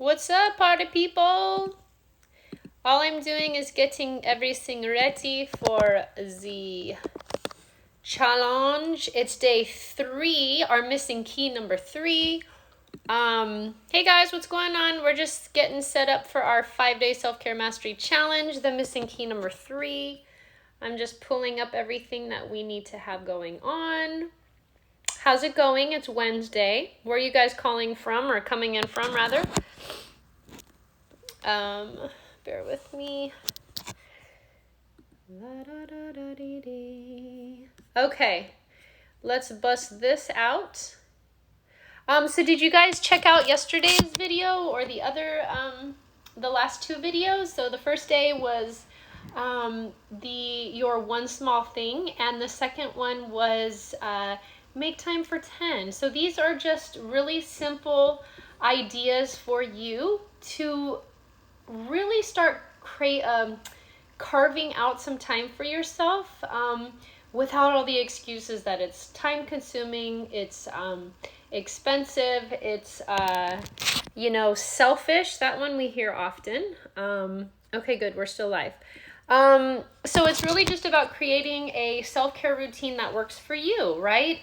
What's up, party people? All I'm doing is getting everything ready for the challenge. It's day 3, our missing key number 3. Hey guys, what's going on? We're just getting set up for our 5-day self-care mastery challenge, the missing key number 3. I'm just pulling up everything that we need to have going on. How's it going? It's Wednesday. Where are you guys calling from, or coming in from, rather? Bear with me. Okay, let's bust this out. So did you guys check out yesterday's video or the other, the last 2 videos? So the first day was your one small thing, and the second one was make time for 10. So these are just really simple ideas for you to really start carving out some time for yourself without all the excuses that it's time consuming, it's expensive, it's selfish. That one we hear often. Okay, good, we're still live. So it's really just about creating a self-care routine that works for you, right?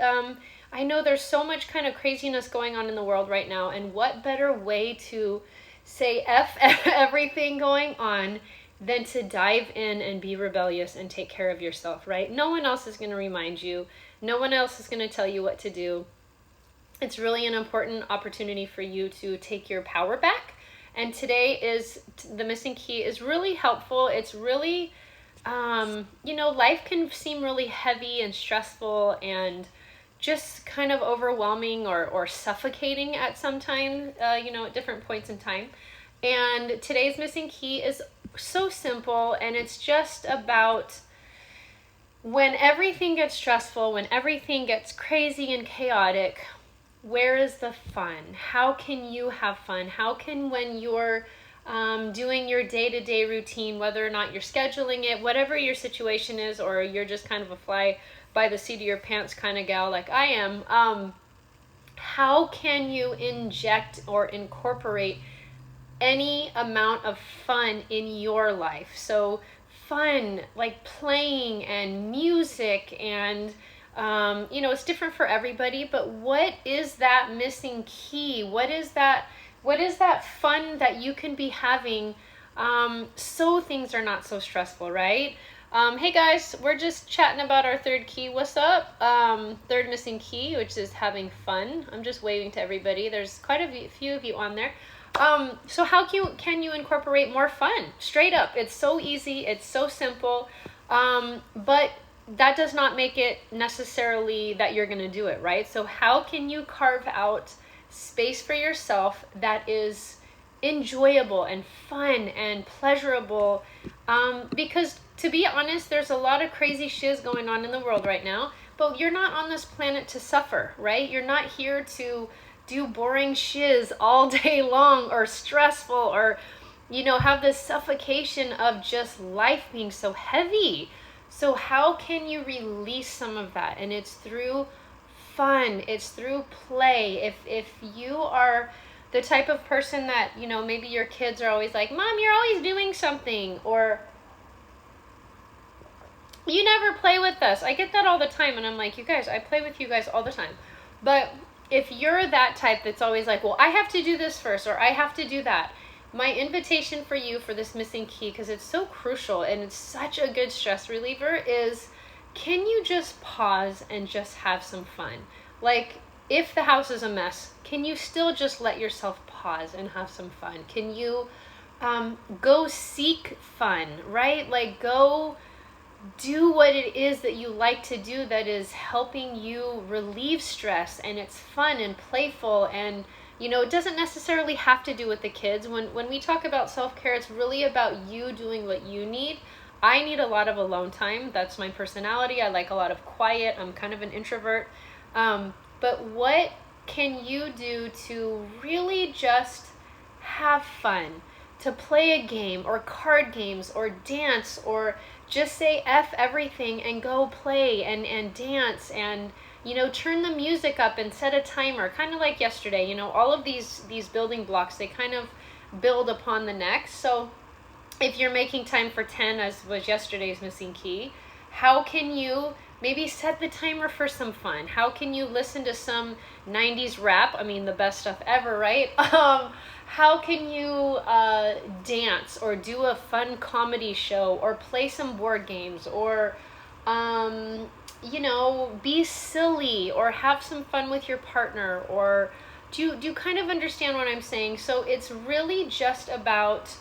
I know there's so much kind of craziness going on in the world right now, and what better way to say F everything going on than to dive in and be rebellious and take care of yourself, right? No one else is going to remind you. No one else is going to tell you what to do. It's really an important opportunity for you to take your power back. And today is the missing key is really helpful. It's really, life can seem really heavy and stressful and just kind of overwhelming or suffocating at some time, at different points in time. And today's missing key is so simple, and it's just about when everything gets stressful, when everything gets crazy and chaotic, where is the fun? How can you have fun? How can, when you're doing your day-to-day routine, whether or not you're scheduling it, whatever your situation is, or you're just kind of a fly by the seat of your pants kind of gal like I am, how can you inject or incorporate any amount of fun in your life? So fun, like playing and music and it's different for everybody, but what is that missing key? What is that fun that you can be having so things are not so stressful, right? Hey guys, we're just chatting about our 3rd key. What's up? 3rd missing key, which is having fun. I'm just waving to everybody. There's quite a few of you on there. So how can you incorporate more fun? Straight up, it's so easy, it's so simple, but that does not make it necessarily that you're going to do it, right? So how can you carve out space for yourself that is enjoyable and fun and pleasurable? Because to be honest, there's a lot of crazy shiz going on in the world right now, but you're not on this planet to suffer, right? You're not here to do boring shiz all day long or stressful or, have this suffocation of just life being so heavy. So how can you release some of that? And it's through fun. It's through play. If you are the type of person that, maybe your kids are always like, Mom, you're always doing something, or you never play with us. I get that all the time. And I'm like, you guys, I play with you guys all the time. But if you're that type that's always like, well, I have to do this first, or I have to do that, my invitation for you for this missing key, because it's so crucial and it's such a good stress reliever, is can you just pause and just have some fun? Like, if the house is a mess, can you still just let yourself pause and have some fun? Can you go seek fun, right? Like, go do what it is that you like to do that is helping you relieve stress, and it's fun and playful, and it doesn't necessarily have to do with the kids. When we talk about self-care, it's really about you doing what you need. I need a lot of alone time. That's my personality. I like a lot of quiet. I'm kind of an introvert. But what can you do to really just have fun? To play a game or card games or dance, or just say F everything and go play and dance and turn the music up and set a timer, kind of like yesterday. All of these building blocks, they kind of build upon the next. So if you're making time for 10, as was yesterday's missing key, how can you maybe set the timer for some fun? How can you listen to some 90s rap? I mean, the best stuff ever, right? How can you dance or do a fun comedy show or play some board games or, be silly or have some fun with your partner? Or do you kind of understand what I'm saying? So it's really just about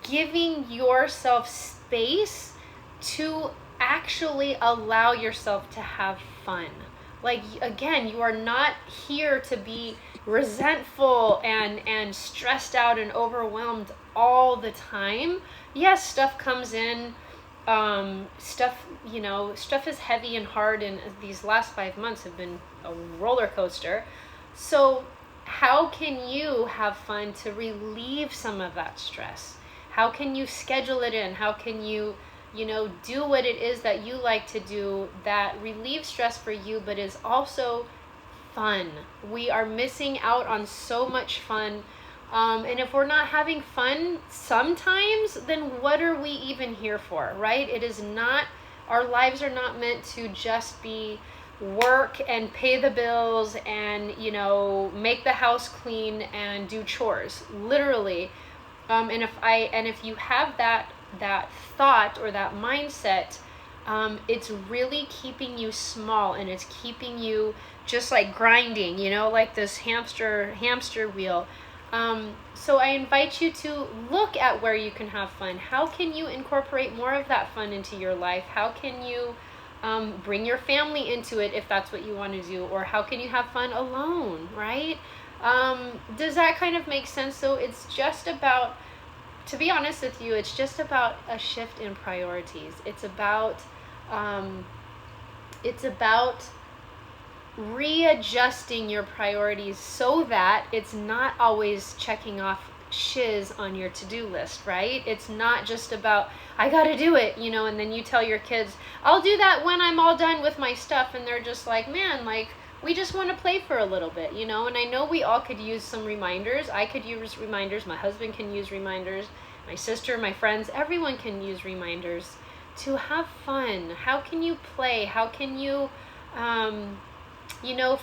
giving yourself space to actually allow yourself to have fun. Like, again, you are not here to be resentful and stressed out and overwhelmed all the time. Yes, stuff comes in. Stuff is heavy and hard, and these last 5 months have been a roller coaster. So how can you have fun to relieve some of that stress? How can you schedule it in? How can you, do what it is that you like to do that relieves stress for you, but is also fun? We are missing out on so much fun. And if we're not having fun sometimes, then what are we even here for, right? It is not, our lives are not meant to just be work and pay the bills and, make the house clean and do chores, literally. And if you have that thought or that mindset, it's really keeping you small, and it's keeping you just like grinding, like this hamster wheel. So I invite you to look at where you can have fun. How can you incorporate more of that fun into your life? How can you bring your family into it if that's what you want to do? Or how can you have fun alone, right? Does that kind of make sense? So it's just about, to be honest with you, it's just about a shift in priorities. It's about readjusting your priorities so that it's not always checking off shiz on your to-do list, right? It's not just about, I gotta do it, and then you tell your kids, I'll do that when I'm all done with my stuff, and they're just like, man, like, we just want to play for a little bit, and I know we all could use some reminders. I could use reminders, my husband can use reminders, my sister, my friends, everyone can use reminders to have fun. How can you play? How can you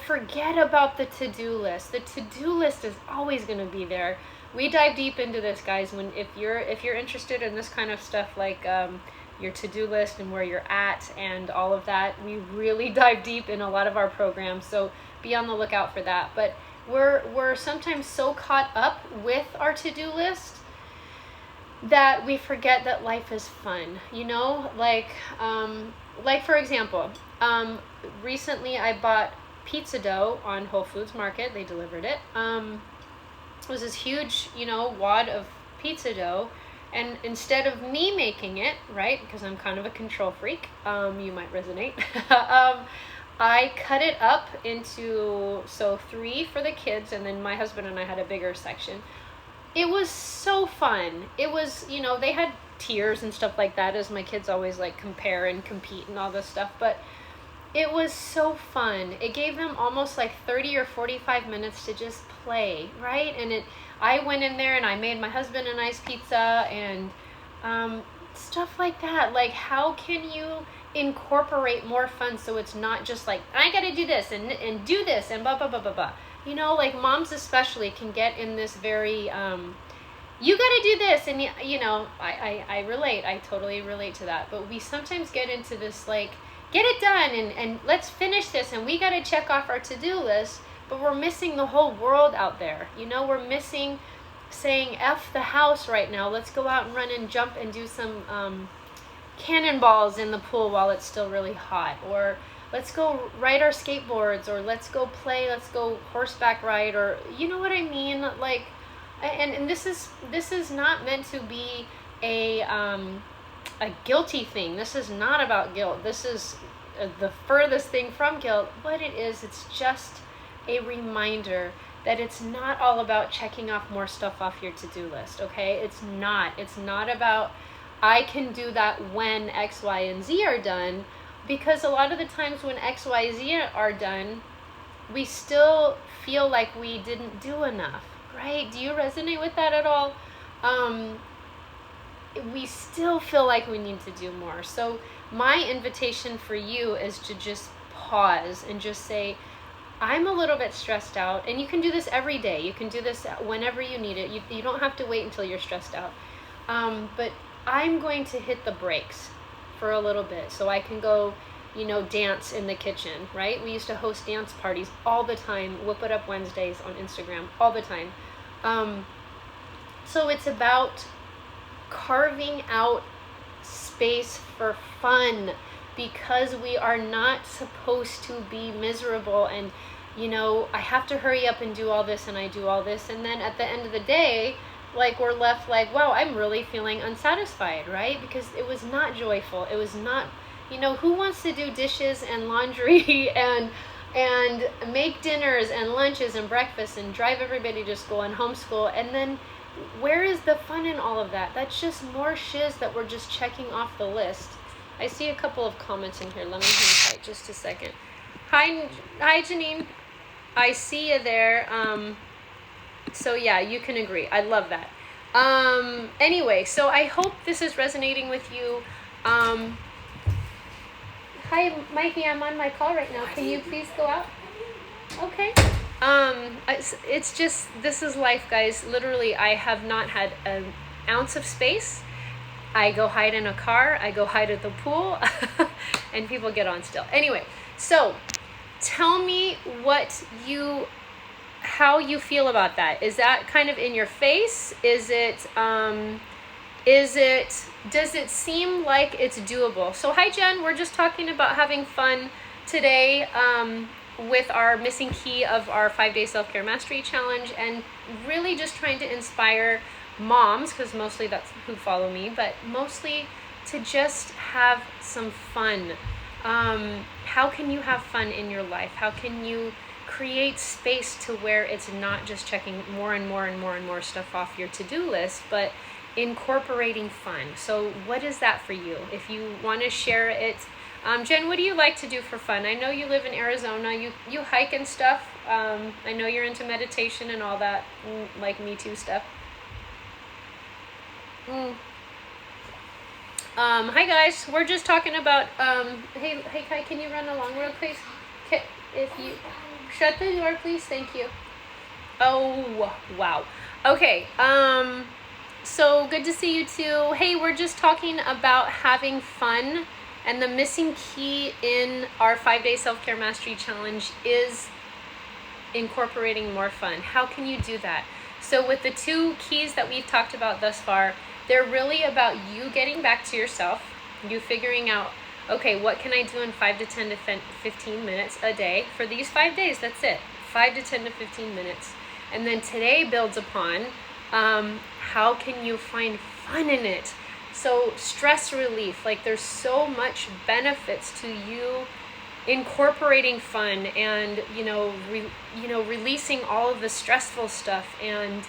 forget about the to-do list? The to-do list is always going to be there. We dive deep into this, guys. If you're interested in this kind of stuff, like your to-do list and where you're at and all of that, we really dive deep in a lot of our programs. So be on the lookout for that. But we're sometimes so caught up with our to-do list that we forget that life is fun. Like for example, recently I bought pizza dough on Whole Foods Market. They delivered it. It was this huge, wad of pizza dough. And instead of me making it, right, because I'm kind of a control freak, you might resonate, I cut it up into, 3 for the kids, and then my husband and I had a bigger section. It was so fun. It was, they had tiers and stuff like that, as my kids always like compare and compete and all this stuff, but it was so fun. It gave them almost like 30 or 45 minutes to just play, right? And I went in there and I made my husband a nice pizza and stuff like that. Like, how can you incorporate more fun so it's not just like, I gotta do this and do this and blah, blah, blah, blah, blah. Like moms especially can get in this very, you gotta do this, and I relate, I totally relate to that, but we sometimes get into this like, get it done and let's finish this, and we gotta check off our to-do list, but we're missing the whole world out there. We're missing saying F the house right now, let's go out and run and jump and do some cannonballs in the pool while it's still really hot, or let's go ride our skateboards, or let's go horseback ride, or you know what I mean? Like, and this is not meant to be a guilty thing. This is not about guilt. This is the furthest thing from guilt. What it is, it's just a reminder that it's not all about checking off more stuff off your to-do list, okay? It's not about, I can do that when X, Y, and Z are done, because a lot of the times when X, Y, Z are done, we still feel like we didn't do enough, right? Do you resonate with that at all? We still feel like we need to do more. So my invitation for you is to just pause and just say, I'm a little bit stressed out. And you can do this every day. You can do this whenever you need it. You don't have to wait until you're stressed out. But I'm going to hit the brakes for a little bit so I can go, dance in the kitchen, right? We used to host dance parties all the time, Whip It Up Wednesdays on Instagram all the time. So it's about carving out space for fun, because we are not supposed to be miserable and I have to hurry up and do all this and I do all this, and then at the end of the day, like, we're left like, wow, I'm really feeling unsatisfied, right? Because it was not joyful. It was not, who wants to do dishes and laundry and make dinners and lunches and breakfast and drive everybody to school and homeschool, and then where is the fun in all of that? That's just more shiz that we're just checking off the list. I see a couple of comments in here. Let me hang tight just a second. Hi Janine. I see you there. So yeah, you can agree. I love that. Anyway, so I hope this is resonating with you. Hi Mikey, I'm on my call right now. Can you please go out? Okay. It's just, this is life, guys. Literally, I have not had an ounce of space. I go hide in a car, I go hide at the pool, and people get on still. Anyway, so tell me how you feel about that. Is that kind of in your face? Does it seem like it's doable? So hi Jen, we're just talking about having fun today, with our missing key of our 5-day self-care mastery challenge, and really just trying to inspire moms, because mostly that's who follow me, but mostly to just have some fun. How can you have fun in your life? How can you create space to where it's not just checking more and more and more and more stuff off your to-do list, but incorporating fun? So what is that for you? If you want to share it, Jen, what do you like to do for fun? I know you live in Arizona. You hike and stuff. I know you're into meditation and all that, like Me Too stuff. Hi guys. We're just talking about. Hey Kai, can you run along real quick? If you shut the door, please. Thank you. Oh wow. Okay. So good to see you too. Hey, we're just talking about having fun. And the missing key in our 5-day self-care mastery challenge is incorporating more fun. How can you do that? So with the 2 keys that we've talked about thus far, they're really about you getting back to yourself, you figuring out, okay, what can I do in 5 to 10 to 15 minutes a day for these 5 days? That's it. 5 to 10 to 15 minutes. And then today builds upon, how can you find fun in it? So stress relief, like, there's so much benefits to you incorporating fun and, releasing all of the stressful stuff, and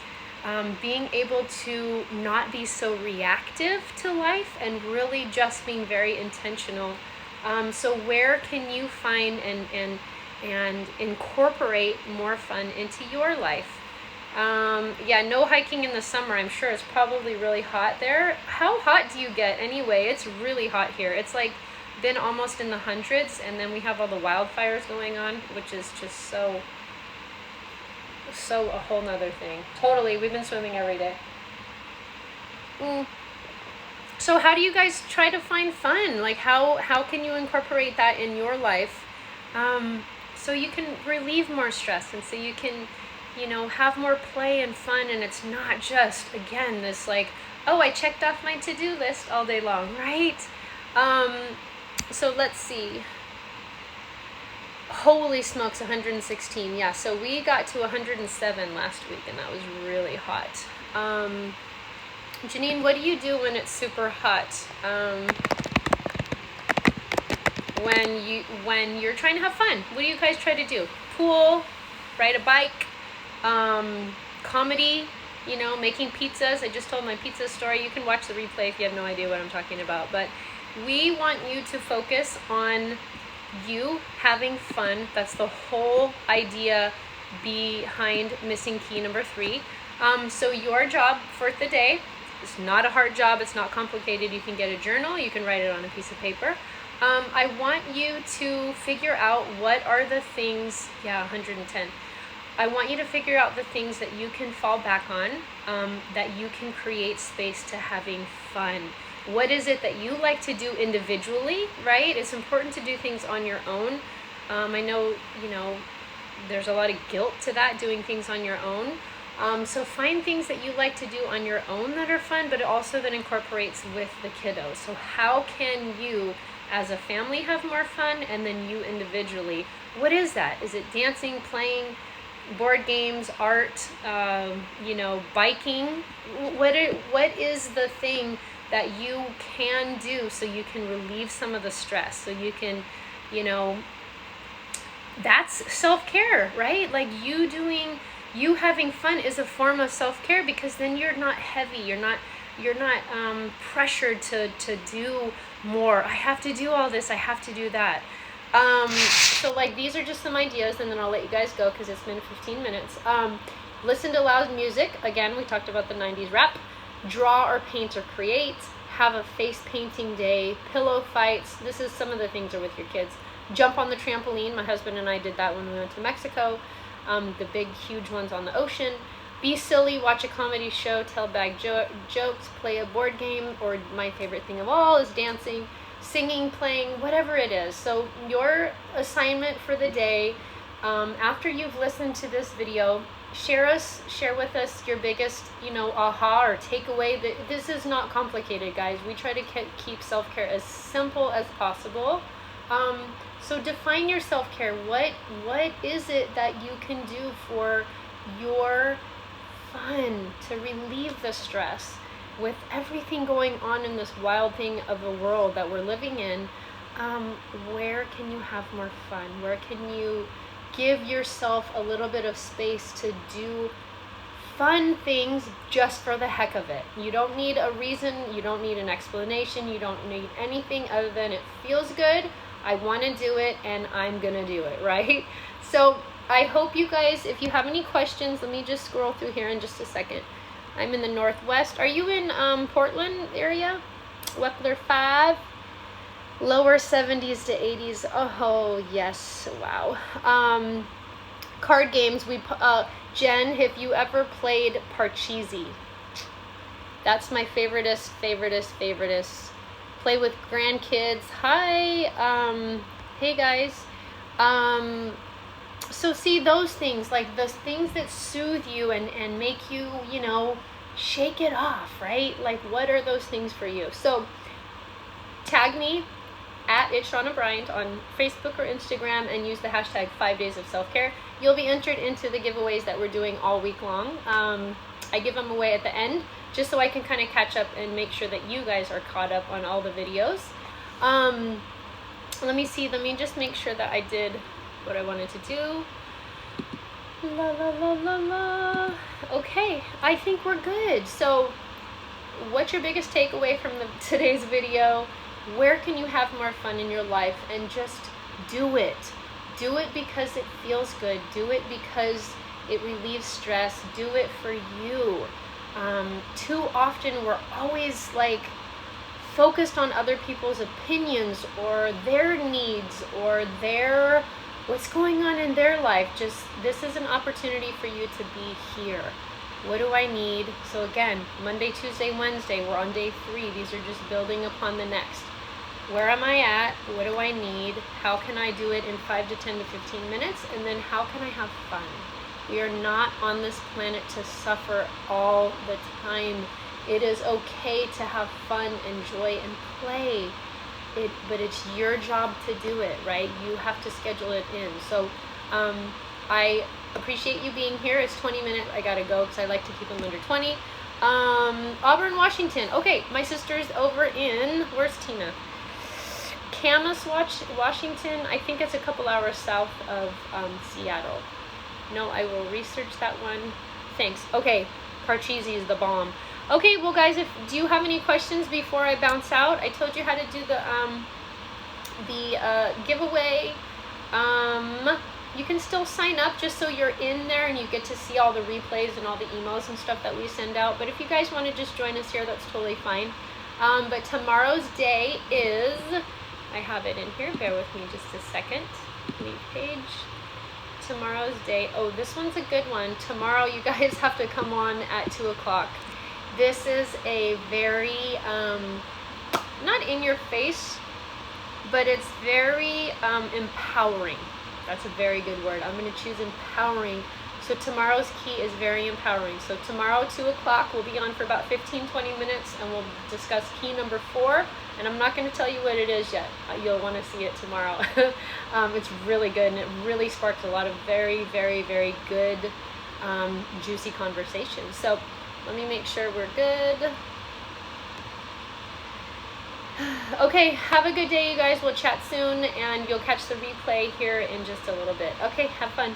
being able to not be so reactive to life and really just being very intentional. So where can you find and incorporate more fun into your life? No hiking in the summer. I'm sure it's probably really hot there. How hot do you get anyway? It's really hot here. It's like been almost in the hundreds, and then we have all the wildfires going on, which is just so a whole nother thing. Totally. We've been swimming every day. So how do you guys try to find fun? Like, how can you incorporate that in your life, so you can relieve more stress, and so you can have more play and fun, and it's not just, again, this like, oh, I checked off my to-do list all day long, right? So let's see. Holy smokes, 116. Yeah, so we got to 107 last week, and that was really hot. Janine, what do you do when it's super hot? When you're trying to have fun, what do you guys try to do? Pool, ride a bike, comedy, making pizzas. I just told my pizza story. You can watch the replay if you have no idea what I'm talking about. But we want you to focus on you having fun. That's the whole idea behind missing key number 3. So your job for the day, it's not a hard job, it's not complicated. You can get a journal, you can write it on a piece of paper. I want you to figure out what are the things, 110. I want you to figure out the things that you can fall back on, that you can create space to having fun. What is it that you like to do individually, right? It's important to do things on your own. I know, there's a lot of guilt to that, doing things on your own. So find things that you like to do on your own that are fun, but also that incorporates with the kiddos. So how can you as a family have more fun, and then you individually? What is that? Is it dancing, playing, board games, art, biking? What is the thing that you can do so you can relieve some of the stress, so you can, that's self-care, right? Like you having fun is a form of self-care, because then you're not heavy, you're not pressured to do more. I have to do all this, I have to do that. So like these are just some ideas, and then I'll let you guys go because it's been 15 minutes. Listen to loud music. Again, we talked about the 90s rap. Draw or paint or create. Have a face painting day. Pillow fights. This is some of the things are with your kids. Jump on the trampoline. My husband and I did that when we went to Mexico. The big, huge ones on the ocean. Be silly. Watch a comedy show. Tell bad jokes. Play a board game. Or my favorite thing of all is dancing, singing, playing, whatever it is. So your assignment for the day, after you've listened to this video, share with us your biggest, aha or takeaway. This is not complicated, guys. We try to keep self-care as simple as possible. So define your self-care. What is it that you can do for your fun to relieve the stress? With everything going on in this wild thing of a world that we're living in, where can you have more fun? Where can you give yourself a little bit of space to do fun things just for the heck of it? You don't need a reason, you don't need an explanation, you don't need anything other than it feels good, I want to do it, and I'm gonna do it, right? So I hope you guys, if you have any questions, let me just scroll through here in just a second. I'm in the Northwest. Are you in Portland area? Wepler 5, lower 70s to 80s. Oh yes, wow. Card games. Jen, have you ever played Parcheesi? That's my favoriteest. Play with grandkids. Hi. Hey guys. So see, those things, like those things that soothe you and make you, shake it off, right? Like, what are those things for you? So tag me at It's Shauna Bryant on Facebook or Instagram and use the hashtag 5 days of self-care. You'll be entered into the giveaways that we're doing all week long. I give them away at the end just so I can kind of catch up and make sure that you guys are caught up on all the videos. Let me see. Let me just make sure that I did what I wanted to do. La la la la la. Okay, I think we're good. So what's your biggest takeaway from today's video? Where can you have more fun in your life? And just do it. Do it because it feels good. Do it because it relieves stress. Do it for you. Too often we're always like focused on other people's opinions or their needs or what's going on in their life. This is an opportunity for you to be here. What do I need? So again, Monday, Tuesday, Wednesday, we're on day 3. These are just building upon the next. Where am I at? What do I need? How can I do it in 5 to 10 to 15 minutes? And then how can I have fun? We are not on this planet to suffer all the time. It is okay to have fun and joy and play. But it's your job to do it, right? You have to schedule it in. So I appreciate you being here. It's 20 minutes. I gotta go because I like to keep them under 20. Auburn, Washington. Okay, my sister's over in, where's Tina? Camas, Washington. I think it's a couple hours south of Seattle. No, I will research that one. Thanks. Okay, Parcheesi is the bomb. Okay, well guys, do you have any questions before I bounce out? I told you how to do the giveaway. You can still sign up just so you're in there and you get to see all the replays and all the emails and stuff that we send out. But if you guys want to just join us here, that's totally fine. But tomorrow's day is, I have it in here, bear with me just a second. Leave page. Tomorrow's day, oh, this one's a good one. Tomorrow you guys have to come on at 2 o'clock. This is a very, not in your face, but it's very empowering. That's a very good word. I'm going to choose empowering. So tomorrow's key is very empowering. So tomorrow, 2 o'clock, we'll be on for about 15-20 minutes, and we'll discuss key number 4. And I'm not going to tell you what it is yet. You'll want to see it tomorrow. It's really good, and it really sparks a lot of very, very, very good, juicy conversations. So let me make sure we're good. Okay, have a good day, you guys. We'll chat soon, and you'll catch the replay here in just a little bit. Okay, have fun.